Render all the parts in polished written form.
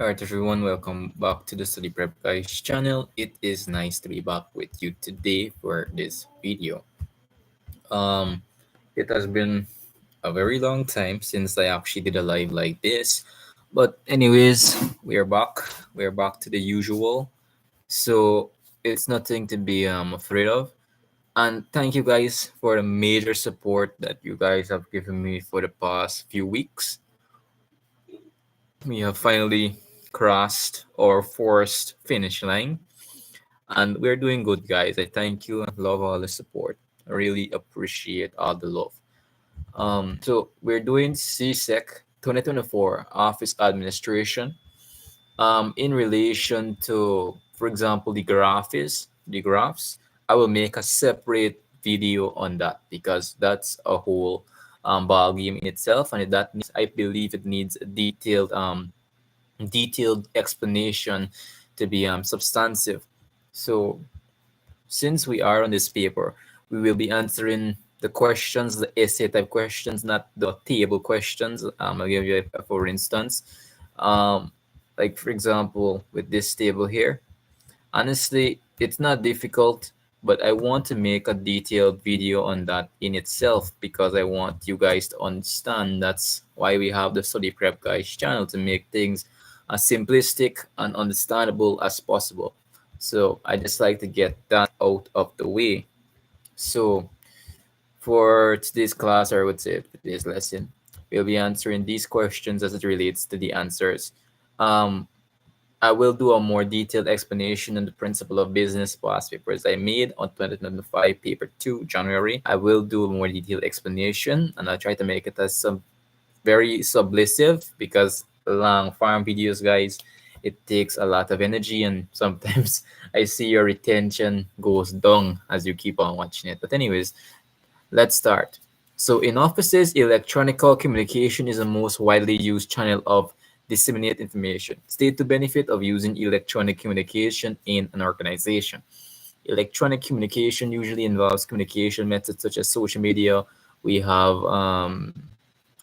Alright everyone, welcome back to the Study Prep Guys channel. It is nice to be back with you today for this video. Um, it has been a very long time since I actually did a live like this. But anyways, we are back. We are back to the usual. So it's nothing to be afraid of. And thank you guys for the major support that you guys have given me for the past few weeks. We have finally crossed our forced finish line, and we're doing good, guys. I thank you and love all the support. I really appreciate all the love. So we're doing CSEC 2024 Office Administration. In relation to, for example, the graphs, I will make a separate video on that because that's a whole ball game in itself, and that needs, I believe, it needs a detailed explanation to be substantive. So since we are on this paper, we will be answering the questions, the essay type questions, not the table questions. I'll give you for instance, um, like for example, with this table here. Honestly, it's not difficult, but I want to make a detailed video on that in itself because I want you guys to understand. That's why we have the Study Prep Guys channel, to make things as simplistic and understandable as possible. So I just like to get that out of the way. So for today's class, or I would say today's lesson, we'll be answering these questions as it relates to the answers. Um, I will do a more detailed explanation on the principle of business past papers I made on 2025 paper 2 January. I will do a more detailed explanation, and I'll try to make it as some very submissive because long farm videos, guys, it takes a lot of energy, and sometimes I see your retention goes down as you keep on watching it. But anyways, let's start. So in offices, electronic communication is the most widely used channel of disseminate information. State the benefit of using electronic communication in an organization. Electronic communication usually involves communication methods such as social media. We have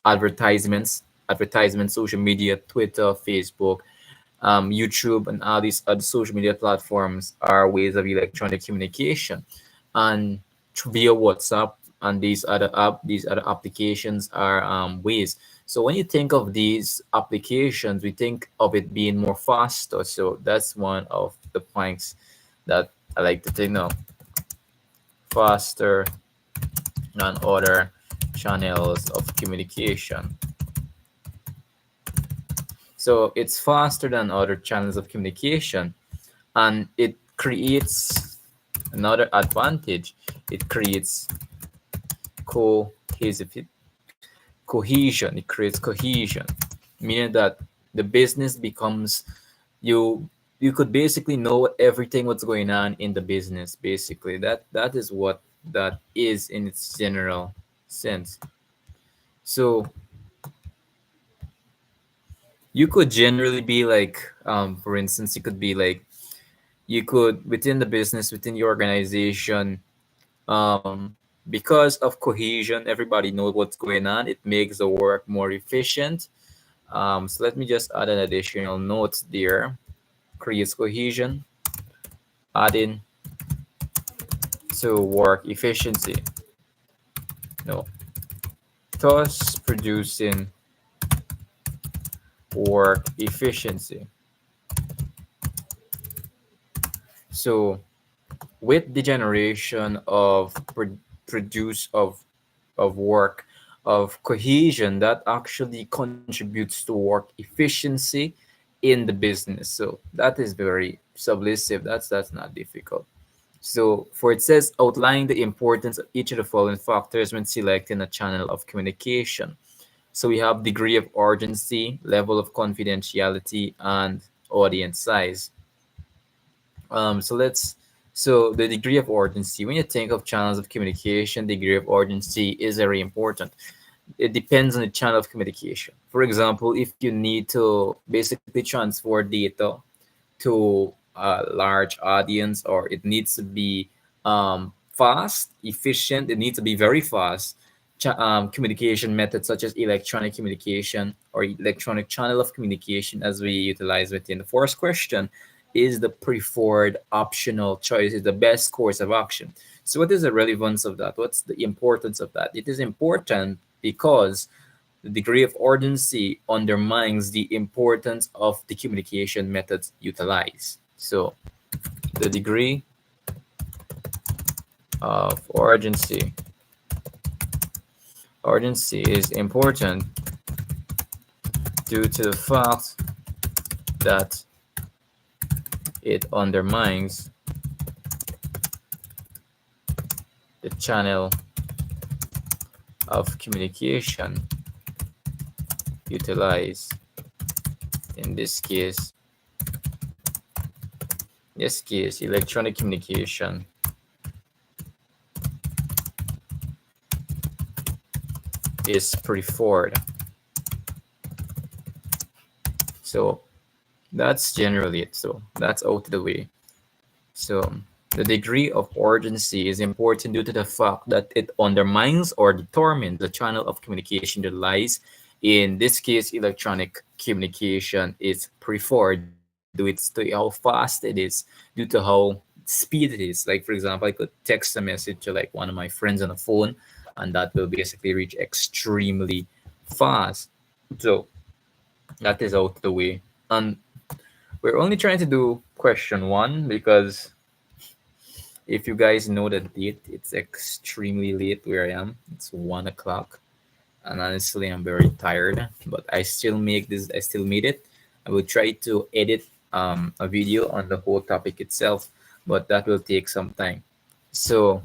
advertisements, social media, Twitter, Facebook, YouTube, and all these other social media platforms are ways of electronic communication. And via WhatsApp and these other applications are ways. So when you think of these applications, we think of it being more faster. So that's one of the points that I like to think of. Faster than other channels of communication. So it's faster than other channels of communication, and it creates another advantage. It creates cohesive cohesion. It creates cohesion, meaning that the business becomes, you you could basically know everything what's going on in the business. Basically, that is what that is in its general sense. So you could generally be like, for instance, you could be like, you could within the business, within your organization, um, because of cohesion, everybody knows what's going on. It makes the work more efficient. So let me just add an additional note there. Creates cohesion, adding to work efficiency. No, thus producing work efficiency. So with the generation of produce of work, of cohesion, that actually contributes to work efficiency in the business. So that is very submissive. That's not difficult. So for it says outlining the importance of each of the following factors when selecting a channel of communication. So we have degree of urgency, level of confidentiality, and audience size. So the degree of urgency. When you think of channels of communication, degree of urgency is very important. It depends on the channel of communication. For example, if you need to basically transfer data to a large audience, or it needs to be fast, efficient, it needs to be very fast, communication methods such as electronic communication or electronic channel of communication as we utilize within the first question is the preferred optional choice, is the best course of action. So what is the relevance of that? What's the importance of that? It is important because the degree of urgency undermines the importance of the communication methods utilized. So the degree of urgency is important due to the fact that it undermines the channel of communication utilized. In this case, electronic communication is preferred. So that's generally it. So that's out of the way. So the degree of urgency is important due to the fact that it undermines or determines the channel of communication that lies. In this case, electronic communication is preferred due to how fast it is, due to how speed it is. Like for example, I could text a message to like one of my friends on the phone, and that will basically reach extremely fast. So that is out of the way. And we're only trying to do question one because if you guys know the date, it's extremely late where I am. It's 1 o'clock. And honestly, I'm very tired, but I still made it. I will try to edit a video on the whole topic itself, but that will take some time. So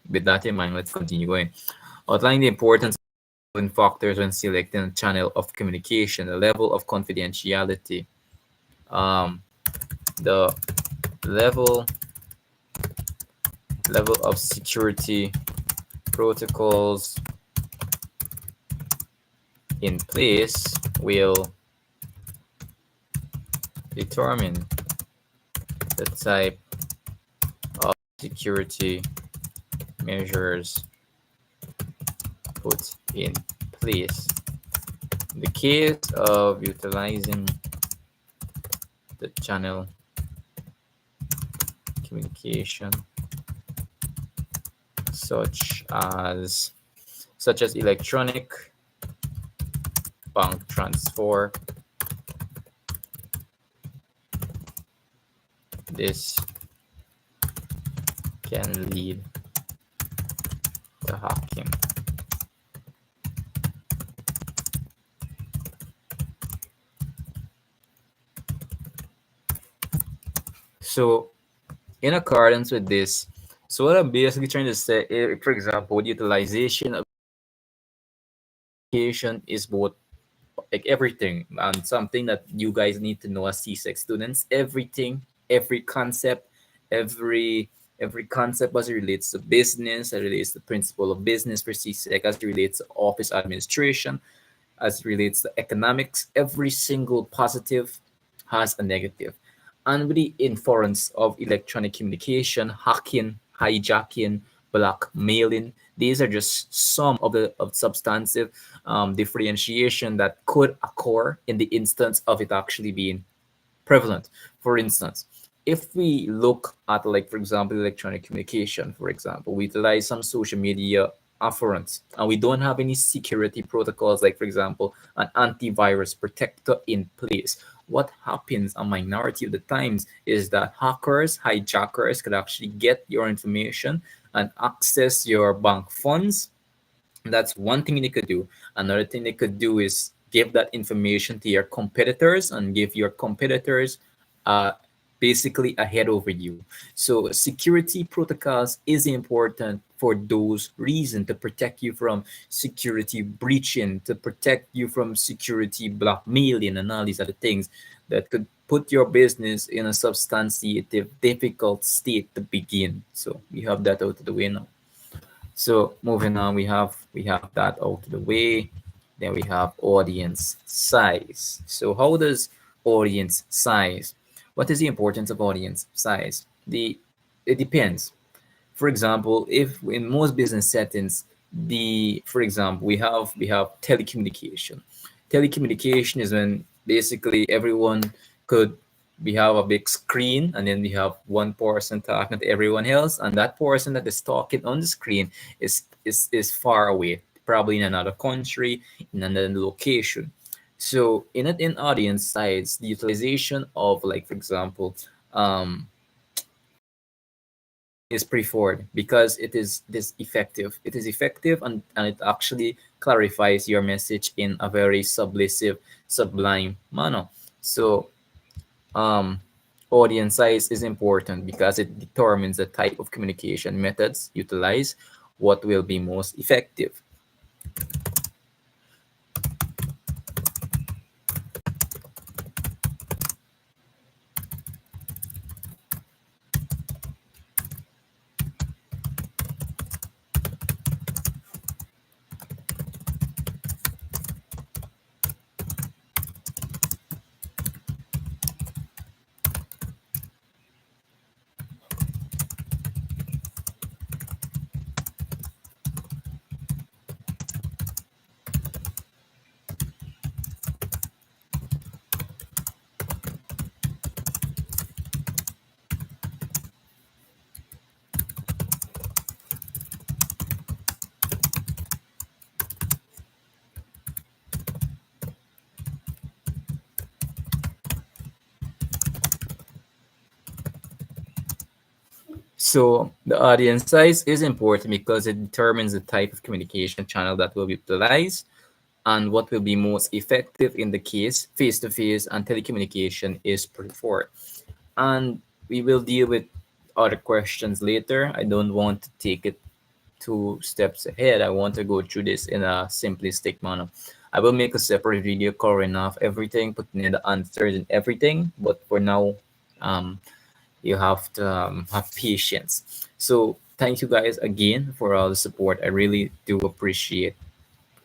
with that in mind, let's continue going. Outlining the importance of factors when selecting a channel of communication, the level of confidentiality, the level of security protocols in place will determine the type of security measures put in place. In the case of utilizing the channel communication such as electronic bank transfer, this can lead to hacking. So in accordance with this, so what I'm basically trying to say, for example, utilization of communication is both like everything and something that you guys need to know as CSEC students. Everything, every concept, every concept as it relates to business, as it relates to principle of business for CSEC, as it relates to office administration, as it relates to economics, every single positive has a negative. And with the inference of electronic communication, hacking, hijacking, blackmailing, these are just some of the substantive differentiation that could occur in the instance of it actually being prevalent. For instance, if we look at, like, for example, electronic communication, for example, we utilize some social media afferents and we don't have any security protocols, like, for example, an antivirus protector in place. What happens a minority of the times is that hackers, hijackers could actually get your information and access your bank funds. That's one thing they could do. Another thing they could do is give that information to your competitors and give your competitors basically ahead over you. So security protocols is important for those reasons, to protect you from security breaching, to protect you from security blackmailing and all these other things that could put your business in a substantive, difficult state to begin. So we have that out of the way now. So moving on, we have that out of the way. Then we have audience size. So how does audience size? What is the importance of audience size? It depends. For example, if in most business settings, for example, we have telecommunication. Telecommunication is when basically everyone could we have a big screen, and then we have one person talking to everyone else, and that person that is talking on the screen is far away, probably in another country, in another location. So in audience sides, the utilization of, like, for example, um, is preferred because it is effective. It is effective, and it actually clarifies your message in a very sublime manner. So um, audience size is important because it determines the type of communication methods utilized, what will be most effective. So the audience size is important because it determines the type of communication channel that will be utilized and what will be most effective in the case face-to-face and telecommunication is preferred. And we will deal with other questions later. I don't want to take it two steps ahead. I want to go through this in a simplistic manner. I will make a separate video covering off everything, putting in the answers and everything. But for now, um, you have to have patience. So thank you guys again for all the support. I really do appreciate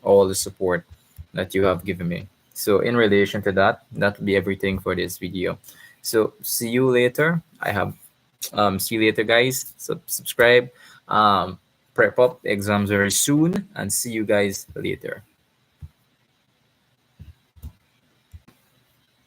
all the support that you have given me. So in relation to that, that will be everything for this video. So see you later. See you later, guys. So subscribe, prep up exams very soon, and see you guys later.